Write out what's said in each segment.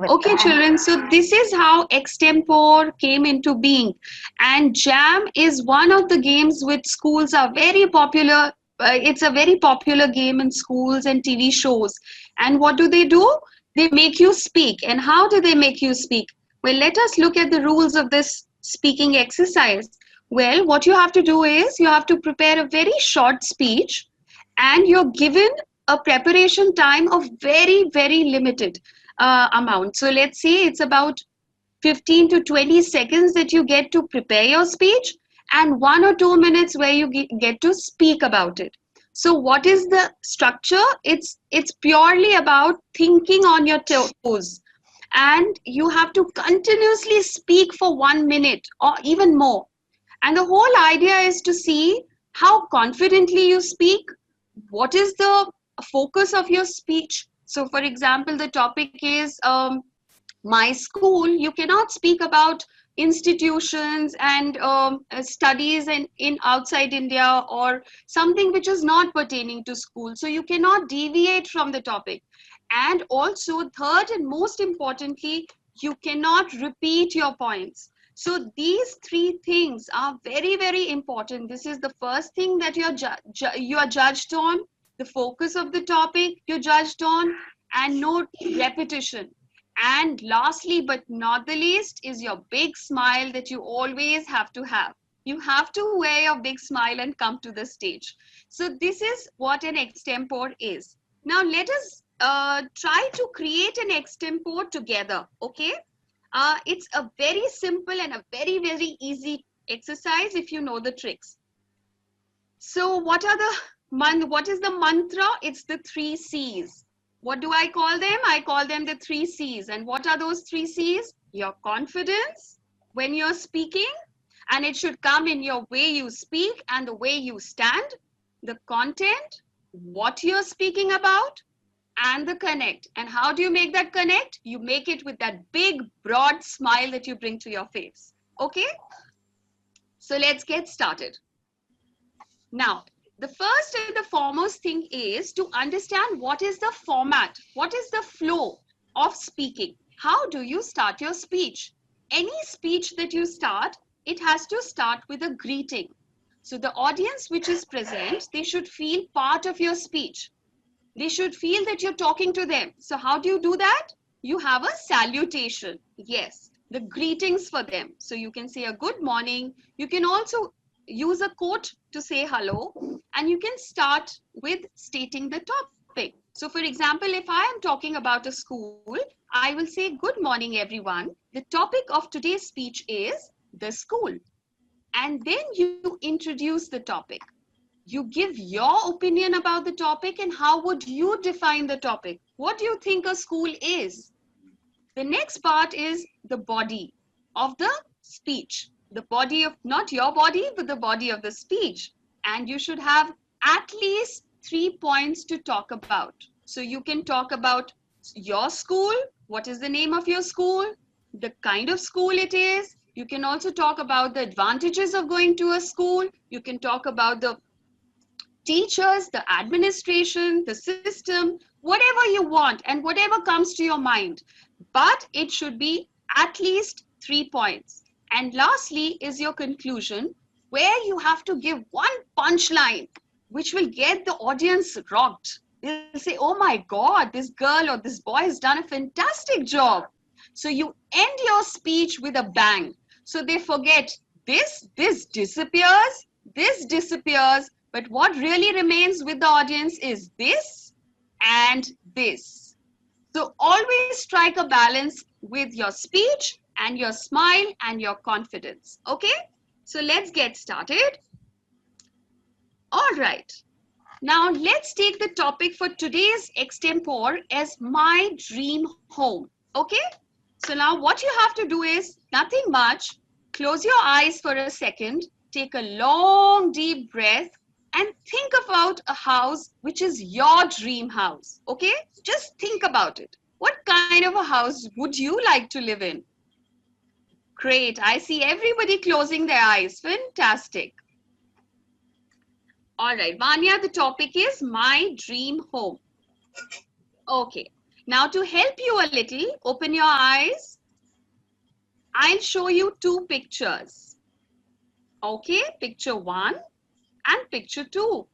Okay, children, so this is how Extempore came into being. And Jam is one of the games which schools are very popular. It's a very popular game in schools and TV shows. And what do? They make you speak. And how do they make you speak? Well, let us look at the rules of this speaking exercise. Well, what you have to do is you have to prepare a very short speech, and you're given a preparation time of very, very limited amount. So let's say it's about 15 to 20 seconds that you get to prepare your speech, and 1 or 2 minutes where you get to speak about it. So what is the structure? It's purely about thinking on your toes, and you have to continuously speak for 1 minute or even more. And the whole idea is to see how confidently you speak, what is the focus of your speech. So for example, the topic is my school. You cannot speak about institutions and studies in outside India, or something which is not pertaining to school. So you cannot deviate from the topic. And also, third and most importantly, you cannot repeat your points. So these three things are very, very important. This is the first thing that you are judged on, the focus of the topic you're judged on, and no repetition. And lastly, but not the least, is your big smile that you always have to have. You have to wear your big smile and come to the stage. So this is what an extempore is. Now let us try to create an extempore together, okay? It's a very simple and a very, very easy exercise if you know the tricks. So what is the mantra? It's the 3 C's. What do I call them? I call them the 3 C's. And what are those 3 C's? Your confidence when you're speaking, and it should come in your way you speak and the way you stand, the content, what you're speaking about, and the connect. And how do you make that connect? You make it with that big, broad smile that you bring to your face. Okay? So let's get started. Now, the first and the foremost thing is to understand what is the format, what is the flow of speaking. How do you start your speech? Any speech that you start, it has to start with a greeting. So the audience which is present, they should feel part of your speech. They should feel that you're talking to them. So how do you do that? You have a salutation. Yes, the greetings for them. So you can say a good morning. You can also use a quote to say hello, and you can start with stating the topic. So for example, if I am talking about a school, I will say good morning everyone. The topic of today's speech is the school. And then you introduce the topic. You give your opinion about the topic and how would you define the topic. What do you think a school is? The next part is the body of the speech. The body of, not your body, but the body of the speech. And you should have at least 3 points to talk about. So you can talk about your school, what is the name of your school, the kind of school it is. You can also talk about the advantages of going to a school. You can talk about the teachers, the administration, the system, whatever you want and whatever comes to your mind. But it should be at least 3 points. And lastly is your conclusion, where you have to give one punchline which will get the audience rocked. They'll say, oh my God, this girl or this boy has done a fantastic job. So you end your speech with a bang. So they forget this disappears, but what really remains with the audience is this and this. So always strike a balance with your speech and your smile and your confidence. Okay? So let's get started. All right. Now let's take the topic for today's extempore as my dream home. Okay? So now what you have to do is nothing much. Close your eyes for a second. Take a long deep breath and think about a house which is your dream house. Okay? Just think about it. What kind of a house would you like to live in? Great. I see everybody closing their eyes. Fantastic. All right, Vanya, the topic is my dream home. Okay. Now to help you a little, open your eyes. I'll show you two pictures. Okay, picture 1 and picture 2.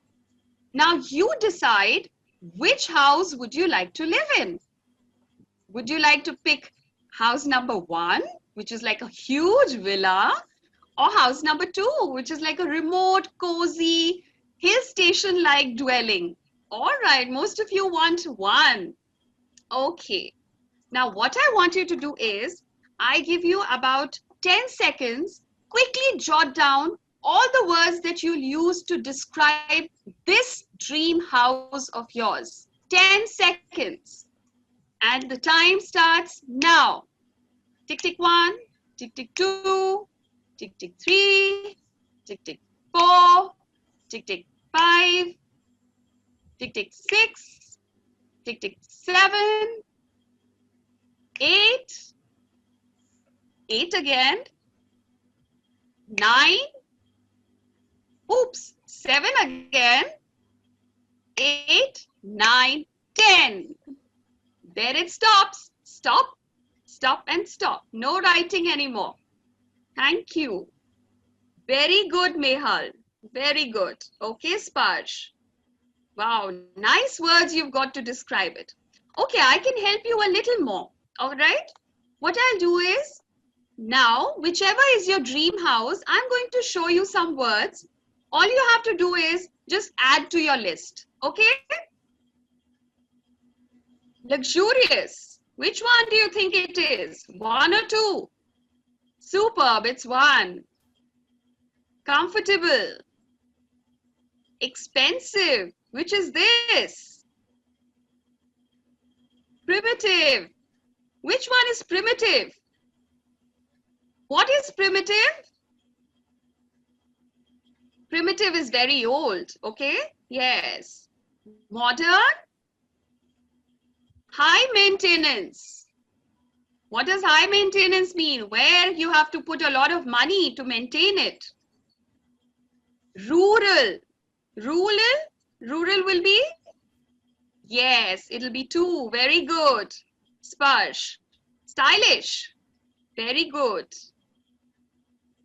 Now you decide which house would you like to live in. Would you like to pick house number 1, which is like a huge villa, or house number 2, which is like a remote, cozy, hill station like dwelling? All right, most of you want 1. Okay. Now what I want you to do is, I give you about 10 seconds, quickly jot down all the words that you'll use to describe this dream house of yours. 10 seconds. And the time starts now. Tick, tick 1, tick, tick 2, tick, tick 3, tick, tick 4, tick, tick 5, tick, tick 6, tick, tick 7, 8, 8 again, 9, oops, 7 again, 8, 9, 10. There it stops. Stop, stop and stop. No writing anymore. Thank you. Very good, Mehal. Very good. Okay, Sparsh. Wow, nice words you've got to describe it. Okay, I can help you a little more. All right. What I'll do is, now, whichever is your dream house, I'm going to show you some words. All you have to do is just add to your list. Okay? Luxurious. Which one do you think it is? 1 or 2? Superb, it's 1. Comfortable. Expensive. Which is this? Primitive. Which one is primitive? What is primitive? Primitive is very old, okay? Yes. Modern. High maintenance. What does high maintenance mean? Where you have to put a lot of money to maintain it. Rural. Rural? Rural will be? Yes, it'll be 2. Very good. Sparsh. Stylish. Very good.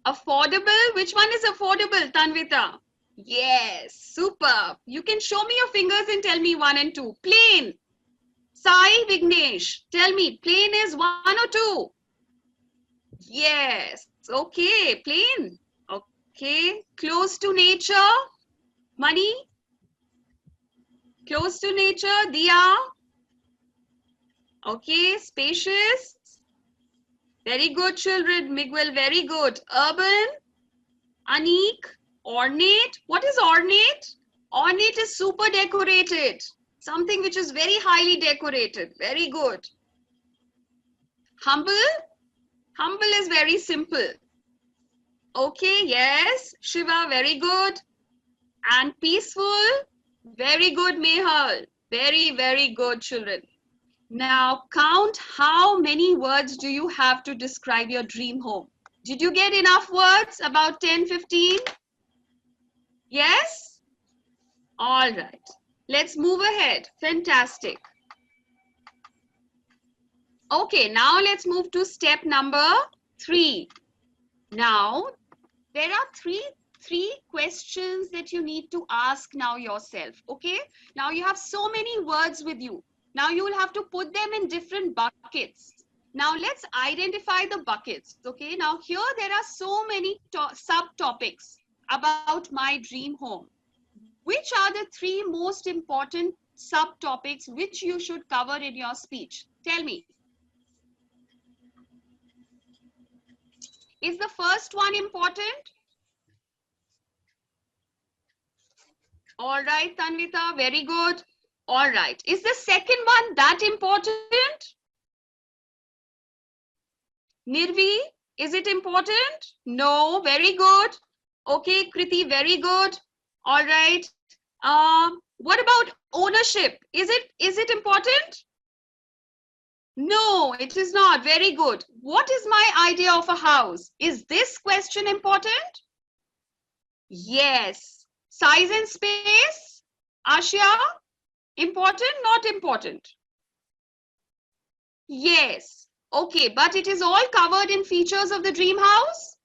Affordable. Which one is affordable, Tanvita? Yes, superb. You can show me your fingers and tell me 1 and 2. Plain. Sai Vignesh, tell me, plain is 1 or 2? Yes, okay, plain. Okay, close to nature, money. Close to nature, Diya. Okay, spacious. Very good, children. Miguel, very good. Urban, Anik, ornate. What is ornate? Ornate is super decorated. Something which is very highly decorated. Very good. Humble. Humble is very simple. Okay, yes. Shiva, very good. And peaceful. Very good, Mehal. Very, very good, children. Now count how many words do you have to describe your dream home. Did you get enough words? About 10, 15? Yes? All right. Let's move ahead. Fantastic. Okay, now let's move to step number 3. Now, there are three questions that you need to ask now yourself. Okay? Now you have so many words with you. Now you will have to put them in different buckets. Now let's identify the buckets. Okay? Now here there are so many subtopics about my dream home. Which are the 3 most important subtopics which you should cover in your speech? Tell me. Is the first one important? All right, Tanvita, very good. All right. Is the second one that important? Nirvi, is it important? No, very good. Okay, Kriti, very good. All right. What about ownership? Is it important? No, it is not. Very good. What is my idea of a house? Is this question important? Yes. Size and space? Ashia? Important, not important? Yes. Okay, but it is all covered in features of the dream house?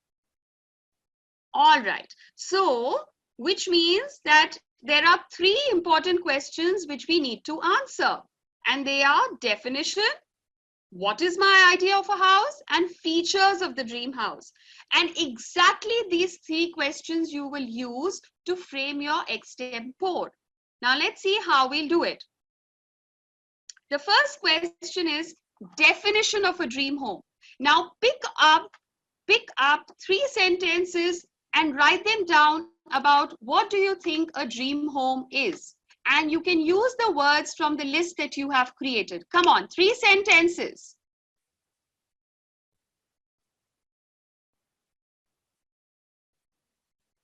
All right. So, which means that there are three important questions which we need to answer. And they are definition, what is my idea of a house, and features of the dream house. And exactly these three questions you will use to frame your extempore. Now let's see how we'll do it. The first question is definition of a dream home. Now pick up three sentences and write them down about what do you think a dream home is. And you can use the words from the list that you have created. Come on, three sentences.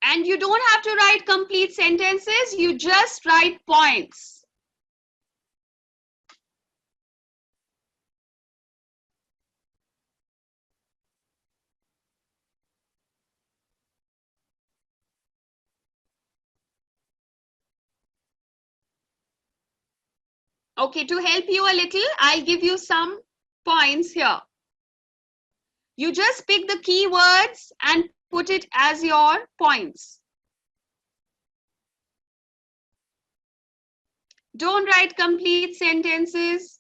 And you don't have to write complete sentences, you just write points. Okay, to help you a little, I'll give you some points here. You just pick the keywords and put it as your points. Don't write complete sentences.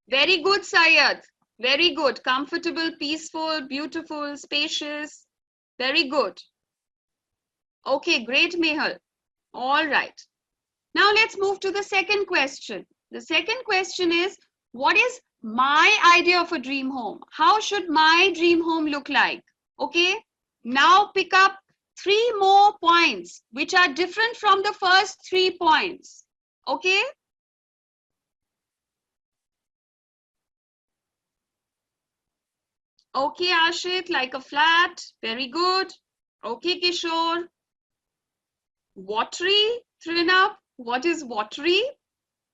Very good, Syed. Very good. Comfortable, peaceful, beautiful, spacious. Very good. Okay, great, Mehul. All right. Now let's move to the second question. The second question is, what is my idea of a dream home? How should my dream home look like? Okay. Now pick up three more points which are different from the first 3 points. Okay. Okay, Ashit, like a flat. Very good. Okay, Kishore. Watery, Trinap. What is watery?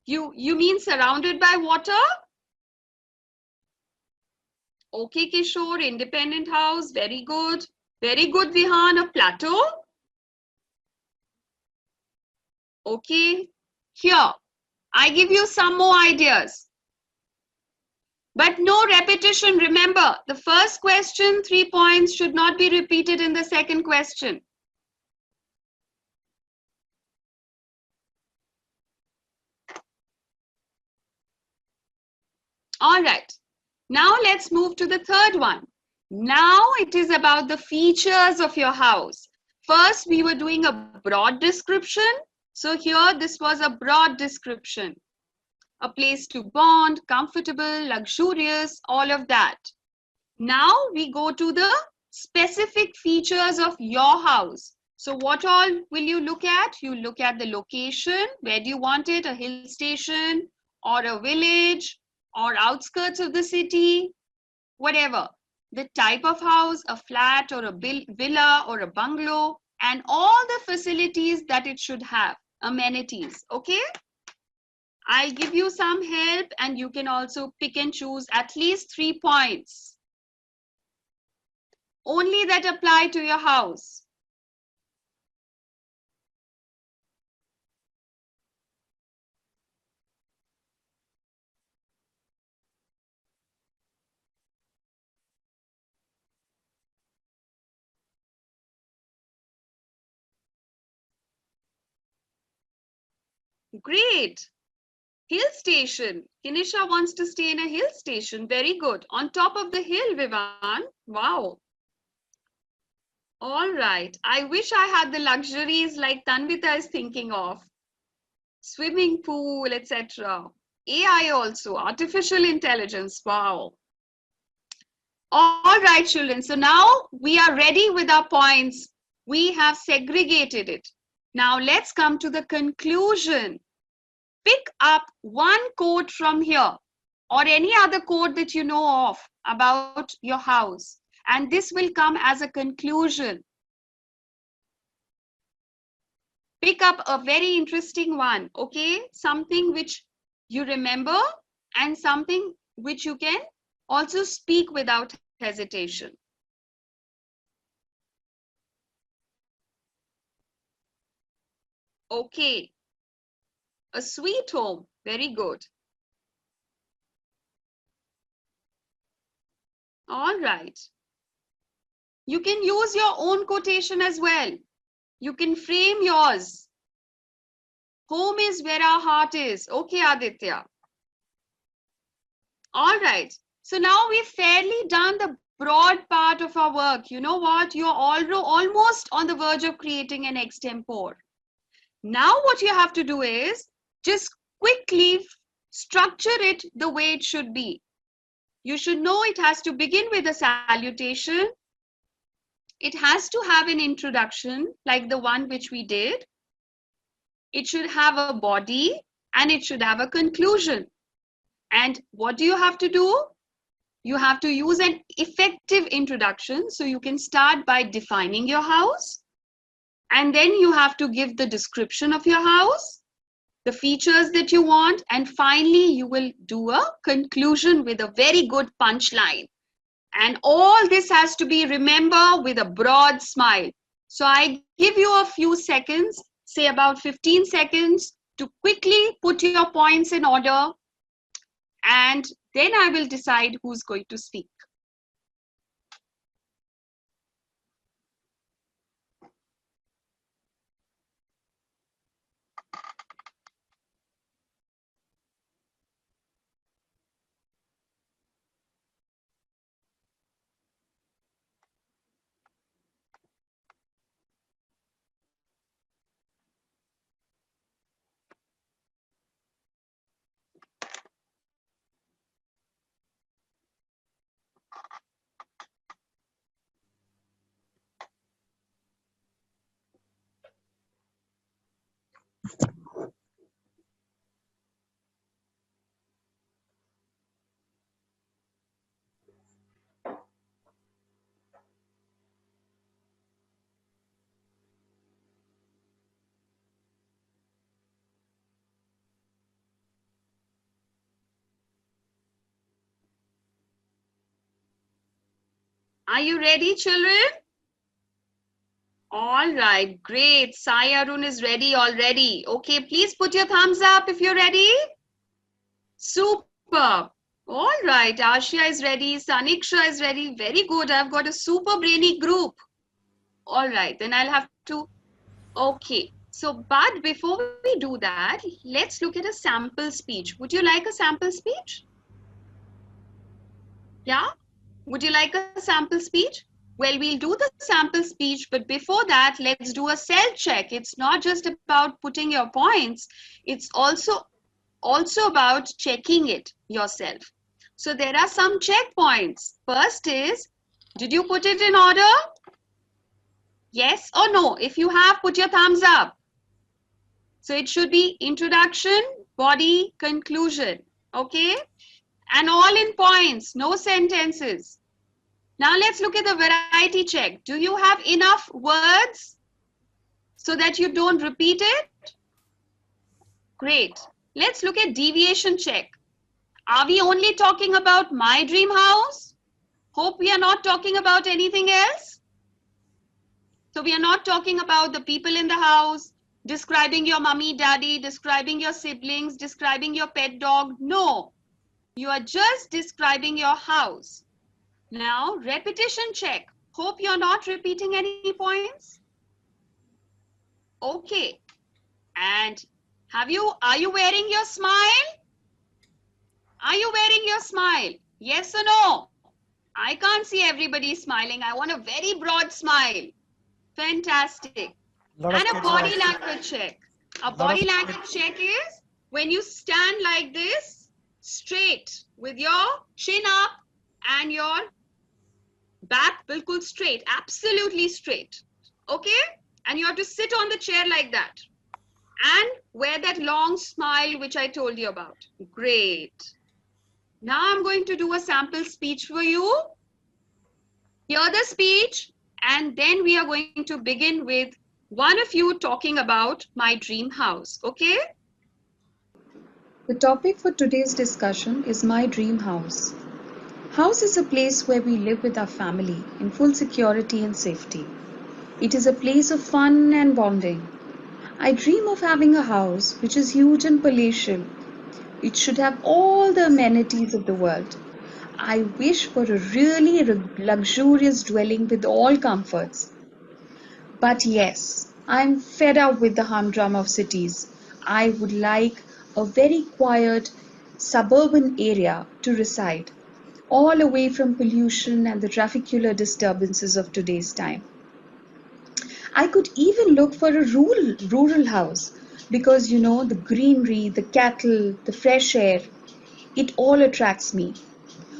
You mean surrounded by water? Okay, Kishore, independent house. Very good. Very good, Vihan. A plateau. Okay. Here, I give you some more ideas. But no repetition. Remember, the first question, 3 points, should not be repeated in the second question. All right. Now let's move to the third one. Now it is about the features of your house. First, we were doing a broad description. So here, this was a broad description. A place to bond, comfortable, luxurious, all of that. Now we go to the specific features of your house. So what all will you look at? You look at the location. Where do you want it? A hill station or a village or outskirts of the city? Whatever. The type of house, a flat or a villa or a bungalow, and all the facilities that it should have, amenities. Okay? I'll give you some help and you can also pick and choose at least 3 points. Only that apply to your house. Great. Hill station. Kinisha wants to stay in a hill station. Very good. On top of the hill, Vivan. Wow. All right. I wish I had the luxuries like Tanvita is thinking of. Swimming pool, etc. AI also, artificial intelligence. Wow. All right, children. So now we are ready with our points. We have segregated it. Now let's come to the conclusion. Pick up one quote from here or any other quote that you know of about your house. And this will come as a conclusion. Pick up a very interesting one, okay? Something which you remember and something which you can also speak without hesitation. Okay, a sweet home, very good. All right. You can use your own quotation as well. You can frame yours. Home is where our heart is. Okay, Aditya. All right. So now we've fairly done the broad part of our work. You know what? You're almost on the verge of creating an extempore. Now what you have to do is just quickly structure it the way it should be. You should know it has to begin with a salutation. It has to have an introduction like the one which we did. It should have a body and it should have a conclusion. And what do you have to do? You have to use an effective introduction. So you can start by defining your house. And then you have to give the description of your house, the features that you want. And finally, you will do a conclusion with a very good punchline. And all this has to be, remember, with a broad smile. So I give you a few seconds, say about 15 seconds, to quickly put your points in order. And then I will decide who's going to speak. Are you ready, children? All right, great. Sai Arun is ready already. Okay, please put your thumbs up if you're ready. Super. All right, Ashia is ready. Saniksha is ready. Very good. I've got a super brainy group. All right, then I'll have to. Okay, so but before we do that, let's look at a sample speech. Would you like a sample speech? Yeah? Would you like a sample speech? Well, we'll do the sample speech, but before that, let's do a self check. It's not just about putting your points, it's also about checking it yourself. So there are some checkpoints. First is, did you put it in order? Yes or no? If you have, put your thumbs up. So it should be introduction, body, conclusion. Okay? And all in points, no sentences. Now let's look at the variety check. Do you have enough words so that you don't repeat it? Great. Let's look at deviation check. Are we only talking about my dream house? Hope we are not talking about anything else. So we are not talking about the people in the house, describing your mommy, daddy, describing your siblings, describing your pet dog. No, you are just describing your house. Now, repetition check. Hope you're not repeating any points. Okay. And are you wearing your smile? Are you wearing your smile? Yes or no? I can't see everybody smiling. I want a very broad smile. Fantastic. And a body language check. A body language check is when you stand like this, straight, with your chin up and your back bilkul straight, absolutely straight. Okay? And you have to sit on the chair like that. And wear that long smile which I told you about. Great. Now I'm going to do a sample speech for you. Hear the speech, and then we are going to begin with one of you talking about my dream house. Okay? The topic for today's discussion is my dream house. House is a place where we live with our family in full security and safety. It is a place of fun and bonding. I dream of having a house which is huge and palatial. It should have all the amenities of the world. I wish for a really luxurious dwelling with all comforts. But yes, I'm fed up with the humdrum of cities. I would like a very quiet suburban area to reside, all away from pollution and the traficular disturbances of today's time. I could even look for a rural house because the greenery, the cattle, the fresh air, it all attracts me.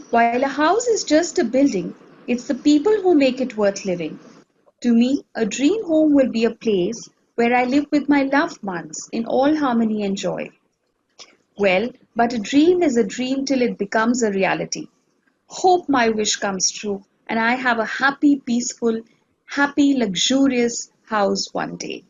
While a house is just a building, it's the people who make it worth living. To me, a dream home will be a place where I live with my loved ones in all harmony and joy. Well, but a dream is a dream till it becomes a reality. Hope my wish comes true and I have a happy, peaceful, happy, luxurious house one day.